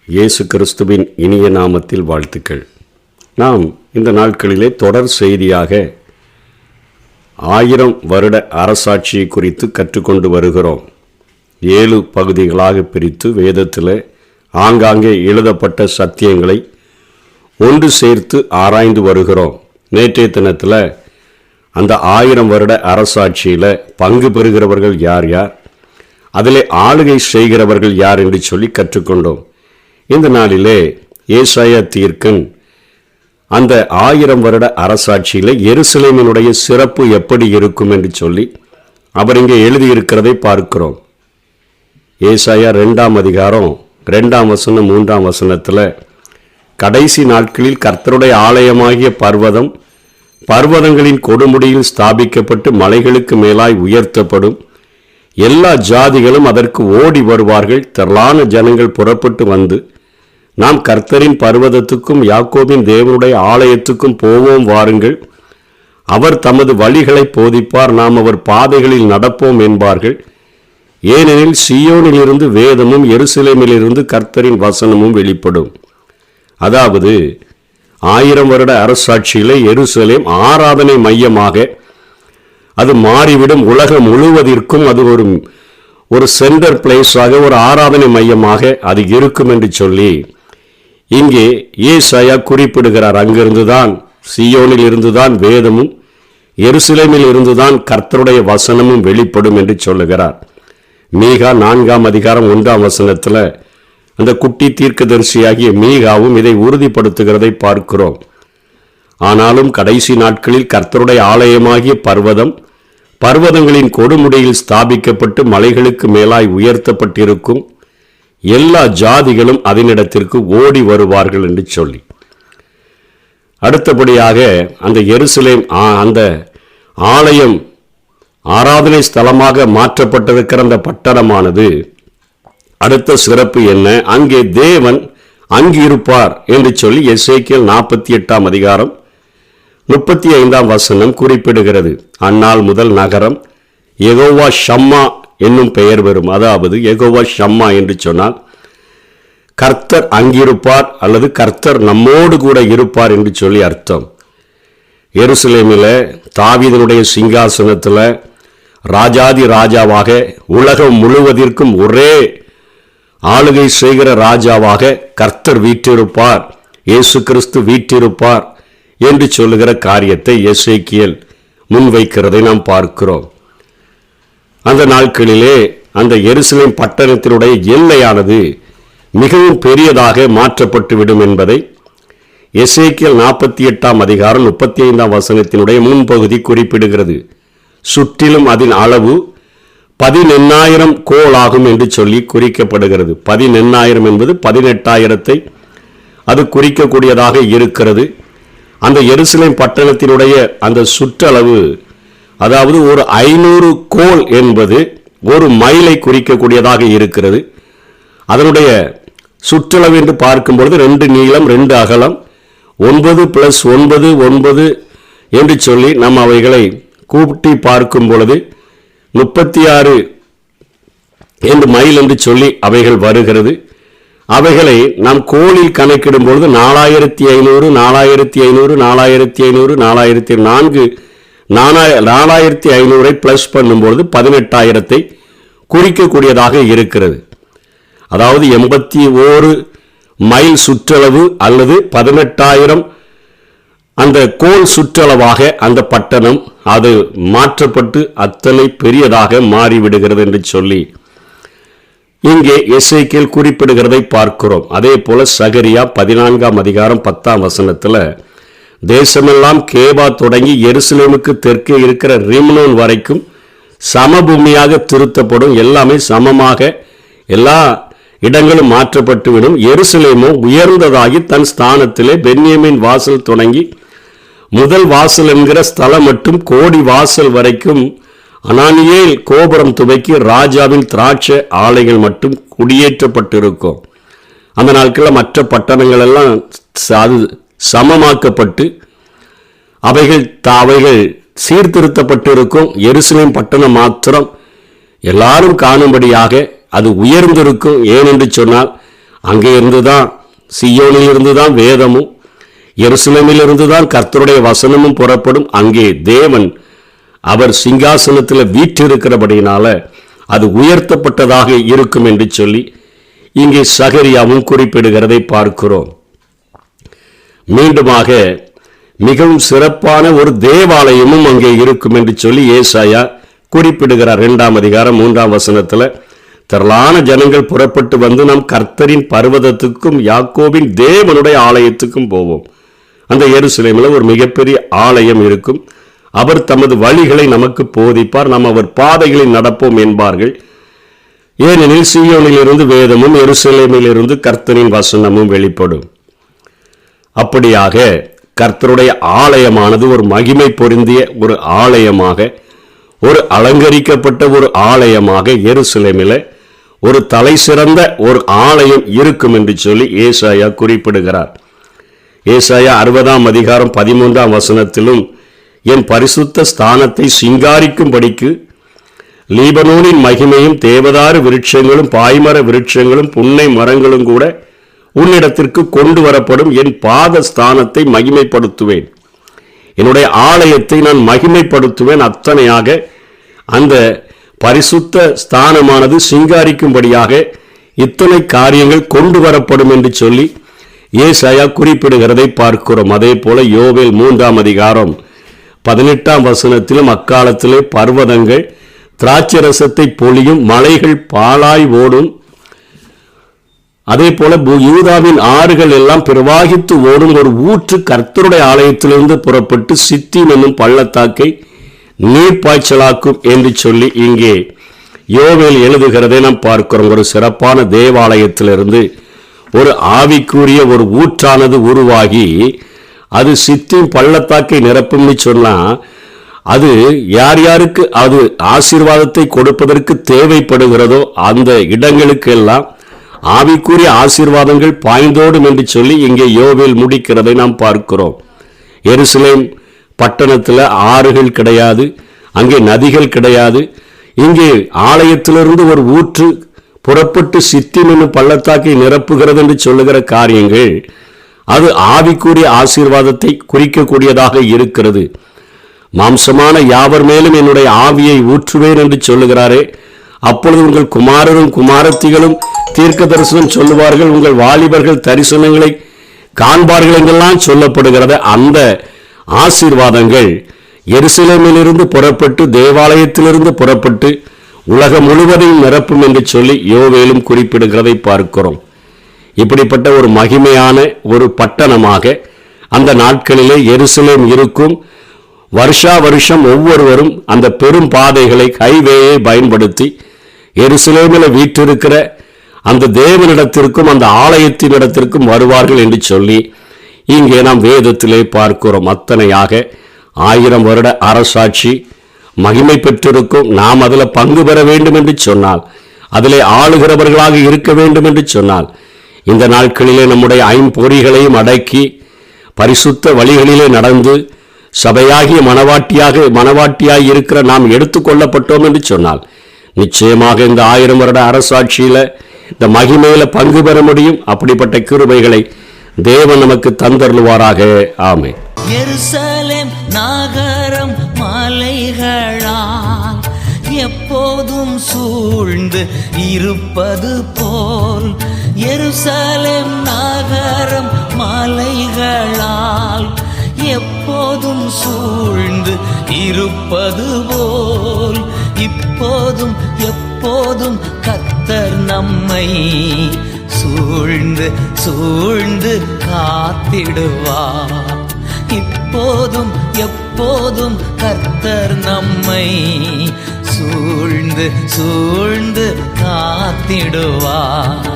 இயேசு கிறிஸ்துவின் இனிய நாமத்தில் வாழ்த்துக்கள். நாம் இந்த நாட்களிலே தொடர் செய்தியாக 1000 வருட அரசாட்சியை குறித்து கற்றுக்கொண்டு வருகிறோம். 7 பகுதிகளாக பிரித்து வேதத்தில் ஆங்காங்கே எழுதப்பட்ட சத்தியங்களை ஒன்று சேர்த்து ஆராய்ந்து வருகிறோம். நேற்றைய தினத்தில் அந்த 1000 வருட அரசாட்சியில் பங்கு பெறுகிறவர்கள் யார் யார், அதிலே ஆளுகை செய்கிறவர்கள் யார் என்று சொல்லி கற்றுக்கொண்டோம். இந்த நாளிலே ஏசாயா தீர்க்கன் அந்த 1000 வருட அரசாட்சியில் எருசலேமினுடைய சிறப்பு எப்படி இருக்கும் என்று சொல்லி அவர் இங்கே எழுதியிருக்கிறதை பார்க்கிறோம். ஏசாயா 2ஆம் அதிகாரம் 2ஆம் வசனம் 3ஆம் வசனத்தில் கடைசி நாட்களில் கர்த்தருடைய ஆலயமாகிய பர்வதங்களின் கொடுமுடியில் ஸ்தாபிக்கப்பட்டு மலைகளுக்கு மேலாய் உயர்த்தப்படும். எல்லா ஜாதிகளும் அதற்கு ஓடி வருவார்கள். திரளான ஜனங்கள் புறப்பட்டு வந்து, நாம் கர்த்தரின் பர்வதத்துக்கும் யாக்கோபின் தேவனுடைய ஆலயத்துக்கும் போவோம் வாருங்கள். அவர் தமது வழிகளை போதிப்பார், நாம் அவர் பாதைகளில் நடப்போம் என்பார்கள். ஏனெனில் சீயோனிலிருந்து வேதமும் எருசலேமிலிருந்து கர்த்தரின் வசனமும் வெளிப்படும். அதாவது 1000 வருட அரசாட்சியிலே எருசலேம் ஆராதனை மையமாக அது மாறிவிடும். உலகம் முழுவதற்கும் அது ஒரு சென்டர் பிளேஸாக, ஒரு ஆராதனை மையமாக அது இருக்கும் என்று சொல்லி இங்கே ஏசாயா குறிப்பிடுகிறார். அங்கிருந்துதான், சீயோனில் இருந்துதான் வேதமும் எருசலேமில் இருந்துதான் கர்த்தருடைய வசனமும் வெளிப்படும் என்று சொல்லுகிறார். மீகா 4ஆம் அதிகாரம் 1ஆம் வசனத்தில் அந்த குட்டி தீர்க்கதரிசியாகிய மீகாவும் இதை உறுதிப்படுத்துகிறதை பார்க்கிறோம். ஆனாலும் கடைசி நாட்களில் கர்த்தருடைய ஆலயமாகிய பர்வதங்களின் கொடுமுடியில் ஸ்தாபிக்கப்பட்டு மலைகளுக்கு மேலாய் உயர்த்தப்பட்டிருக்கும். எல்லா ஜாதிகளும் அதனிடத்திற்கு ஓடி வருவார்கள் என்று சொல்லி, அடுத்தபடியாக அந்த எருசலேம் அந்த ஆலயம் ஆராதனை ஸ்தலமாக மாற்றப்பட்டிருக்கிற அந்த பட்டணமானது அடுத்த சிறப்பு என்ன, அங்கே தேவன் அங்கிருப்பார் என்று சொல்லி எசேக்கியேல் 48ஆம் அதிகாரம் 35ஆம் வசனம் குறிப்பிடுகிறது. அந்நாள் முதல் நகரம் யெகோவா ஷம்மா என்னும் பெயர் பெறும். அதாவது யெகோவா ஷம்மா என்று சொன்னால் கர்த்தர் அங்கிருப்பார் அல்லது கர்த்தர் நம்மோடு கூட இருப்பார் என்று சொல்லி அர்த்தம். எருசலேமில் தாவீதினுடைய சிங்காசனத்தில் ராஜாதி ராஜாவாக, உலகம் முழுவதற்கும் ஒரே ஆளுகை செய்கிற ராஜாவாக கர்த்தர் வீற்றிருப்பார், இயேசு கிறிஸ்து வீற்றிருப்பார் என்று சொல்லுகிற காரியத்தை எசேக்கியேல் முன்வைக்கிறதை நாம் பார்க்கிறோம். அந்த நாட்களிலே அந்த எருசலேம் பட்டணத்தினுடைய எல்லையானது மிகவும் பெரியதாக மாற்றப்பட்டுவிடும் என்பதை எசேக்கியேல் 48ஆம் அதிகாரம் 35ஆம் வசனத்தினுடைய முன்பகுதி குறிப்பிடுகிறது. சுற்றிலும் அதன் அளவு 18,000 கோல் ஆகும் என்று சொல்லி குறிக்கப்படுகிறது. 18,000 என்பது 18,000 அது குறிக்கக்கூடியதாக இருக்கிறது. அந்த எருசலேம் பட்டணத்தினுடைய அந்த சுற்றளவு, அதாவது ஒரு 500 கோல் என்பது ஒரு மைலை குறிக்கக்கூடியதாக இருக்கிறது. அதனுடைய சுற்றளவு என்று பார்க்கும்பொழுது 2 நீளம் 2 அகலம் 9 + 9 9 என்று சொல்லி நாம் அவைகளை கூட்டி பார்க்கும் பொழுது 36 என்று மைல் என்று சொல்லி அவைகள் வருகிறது. அவைகளை நாம் கோலில் கணக்கிடும் பொழுது 4500 4500 4500 4500 பிளஸ் பண்ணும்பொழுது 18,000 குறிக்கக்கூடியதாக இருக்கிறது. அதாவது 81 மைல் சுற்றளவு அல்லது 18,000 அந்த கோல் சுற்றளவாக அந்த பட்டணம் அது மாற்றப்பட்டு அத்தனை பெரியதாக மாறிவிடுகிறது என்று சொல்லி இங்கே எசேக்கியேல் குறிப்பிடுகிறதை பார்க்கிறோம். அதே போல சகரியா 14ஆம் அதிகாரம் 10ஆம் வசனத்தில் தேசமெல்லாம் கேபா தொடங்கி எருசலேமுக்கு தெற்கே இருக்கிற ரிம்னோன் வரைக்கும் சமபூமியாக திருத்தப்படும். எல்லாமே சமமாக எல்லா இடங்களும் மாற்றப்பட்டுவிடும். எருசலேமோ உயர்ந்ததாகி தன் ஸ்தானத்திலே பென்யமீன் வாசல் தொடங்கி முதல் வாசல் என்கிற ஸ்தலம் மட்டும் கோடி வாசல் வரைக்கும் அனானியேல் கோபுரம் துவக்கி ராஜாவின் திராட்சை ஆலைகள் மட்டும் குடியேற்றப்பட்டிருக்கும். அந்த நாட்களில் மற்ற பட்டணங்கள் எல்லாம் சமமாக்கப்பட்டு அவைகள் சீர்திருத்தப்பட்டிருக்கும். எருசலேம் பட்டணம் மாத்திரம் எல்லாரும் காணும்படியாக அது உயர்ந்திருக்கும். ஏனென்று சொன்னால் அங்கே இருந்துதான், சீயோனில் இருந்துதான் வேதமும், எருசலேமில் இருந்துதான் கர்த்தருடைய வசனமும் புறப்படும். அங்கே தேவன் அவர் சிங்காசனத்தில் வீற்றிருக்கிறபடியினால அது உயர்த்தப்பட்டதாக இருக்கும் என்று சொல்லி இங்கே சகரியாவும் குறிப்பிடுகிறதை பார்க்கிறோம். மீண்டுமாக மிகவும் சிறப்பான ஒரு தேவாலயமும் அங்கே இருக்கும் என்று சொல்லி ஏசாயா குறிப்பிடுகிறார். 2ஆம் அதிகாரம் 3ஆம் வசனத்தில், திரளான ஜனங்கள் புறப்பட்டு வந்து நம் கர்த்தரின் பர்வதத்துக்கும் யாக்கோபின் தேவனுடைய ஆலயத்துக்கும் போவோம். அந்த எருசலேமில் ஒரு மிகப்பெரிய ஆலயம் இருக்கும். அவர் தமது வழிகளை நமக்கு போதிப்பார், நாம் அவர் பாதைகளில் நடப்போம் என்பார்கள். ஏனெனில் சீயோனில் இருந்து வேதமும் எருசலேமில் இருந்து கர்த்தரின் வசனமும் வெளிப்படும். அப்படியாக கர்த்தருடைய ஆலயமானது ஒரு மகிமை பொருந்திய ஒரு ஆலயமாக, ஒரு அலங்கரிக்கப்பட்ட ஒரு ஆலயமாக எருசலேமில் ஒரு தலை சிறந்த ஒரு ஆலயம் இருக்கும் என்று சொல்லி ஏசாயா குறிப்பிடுகிறார். ஏசாயா 60ஆம் அதிகாரம் 13ஆம் வசனத்திலும், என் பரிசுத்த ஸ்தானத்தை சிங்காரிக்கும்படிக்கு லீபனோனின் மகிமையும் தேவதாரு விருட்சங்களும் பாய்மர விருட்சங்களும் புன்னை மரங்களும் கூட உன்னிடத்திற்கு கொண்டு வரப்படும். என் பாத ஸ்தானத்தை மகிமைப்படுத்துவேன், என்னுடைய ஆலயத்தை நான் மகிமைப்படுத்துவேன். அத்தனையாக அந்த பரிசுத்த ஸ்தானமானது சிங்காரிக்கும்படியாக இத்தனை காரியங்கள் கொண்டு வரப்படும் என்று சொல்லி ஏசாயா குறிப்பிடுகிறதை பார்க்கிறோம். அதே போல யோவேல் 3ஆம் அதிகாரம் 18ஆம் வசனத்திலும், அக்காலத்திலே பர்வதங்கள் திராட்சரசத்தை பொழியும், மலைகள் பாலாய் ஓடும், அதே போல யூதாவின் ஆறுகள் எல்லாம் பிரவாகித்து ஓடும் ஒரு ஊற்று கர்த்தருடைய ஆலயத்திலிருந்து புறப்பட்டு சித்தீம் என்னும் பள்ளத்தாக்கை நீர்ப்பாய்ச்சலாக்கும் என்று சொல்லி இங்கே யோவேல் எழுதுகிறதை நாம் பார்க்கிறோம். ஒரு சிறப்பான தேவாலயத்திலிருந்து ஒரு ஆவிக்குரிய ஒரு ஊற்றானது உருவாகி அது சித்தீம் பள்ளத்தாக்கை நிரப்பும்னு சொன்னா, அது யார் யாருக்கு அது ஆசீர்வாதத்தை கொடுப்பதற்கு தேவைப்படுகிறதோ அந்த இடங்களுக்கு எல்லாம் ஆவிக்குரிய ஆசீர்வாதங்கள் பாய்ந்தோடும் என்று சொல்லி இங்கே யோவேல் முடிக்கிறதை நாம் பார்க்கிறோம். எருசலேம் பட்டணத்தில் ஆறுகள் கிடையாது, அங்கே நதிகள் கிடையாது. இங்கே ஆலயத்திலிருந்து ஒரு ஊற்று புறப்பட்டு சித்தீம் என்னும் பள்ளத்தாக்கை நிரப்புகிறது என்று சொல்லுகிற காரியங்கள் அது ஆவிக்குரிய ஆசீர்வாதத்தை குறிக்கக்கூடியதாக இருக்கிறது. மாம்சமான யாவர் மேலும் என்னுடைய ஆவியை ஊற்றுவேன் என்று சொல்லுகிறாரே, அப்பொழுது உங்கள் குமாரரும் குமாரத்திகளும் தீர்க்க தரிசனம் சொல்லுவார்கள், உங்கள் வாலிபர்கள் தரிசனங்களை காண்பார்கள் என்றெல்லாம் சொல்லப்படுகிறது. அந்த ஆசீர்வாதங்கள் எருசலேமிலிருந்து புறப்பட்டு தேவாலயத்திலிருந்து புறப்பட்டு உலகம் முழுவதையும் நிரப்பும் என்று சொல்லி யோவேலும் குறிப்பிடுகிறதை பார்க்கிறோம். இப்படிப்பட்ட ஒரு மகிமையான ஒரு பட்டணமாக அந்த நாட்களிலே எருசலேம் இருக்கும். வருஷா வருஷம் ஒவ்வொருவரும் அந்த பெரும் பாதைகளை, ஹைவேயை பயன்படுத்தி எருசலேமில் வீற்றிருக்கிற அந்த தேவனிடத்திற்கும் அந்த ஆலயத்தினிடத்திற்கும் வருவார்கள் என்று சொல்லி இங்கே நாம் வேதத்திலே பார்க்கிறோம். அத்தனையாக 1000 வருட அரசாட்சி மகிமை பெற்றிருக்கும். நாம் அதில் பங்கு பெற வேண்டும் என்று சொன்னால், அதிலே ஆளுகிறவர்களாக இருக்க வேண்டும் என்று சொன்னால், இந்த நாட்களிலே நம்முடைய ஐம்பொறிகளையும் அடக்கி பரிசுத்த வழிகளிலே நடந்து சபையாகிய மனவாட்டியாய் இருக்கிற நாம் எடுத்துக்கொள்ளப்பட்டோம் என்று சொன்னால், நிச்சயமாக இந்த 1000 வருட அரசாட்சியில இந்த மகிமையில பங்கு பெற முடியும். அப்படிப்பட்ட கிருபைகளை தேவன் நமக்கு தந்தருளுவாராக. ஆமென். எருசலேம் நகரம் மலைகளால் எப்போதும் சூழ்ந்து இருப்பது போல், எருசலேம் நகரம் மலைகளால் எப்போதும் சூழ்ந்து இருப்பது போல், இப்போதும் எப்போதும் கர்த்தர் நம்மை சூழ்ந்து சூழ்ந்து காத்திடுவார். இப்போதும் எப்போதும் கர்த்தர் நம்மை சூழ்ந்து சூழ்ந்து காத்திடுவார்.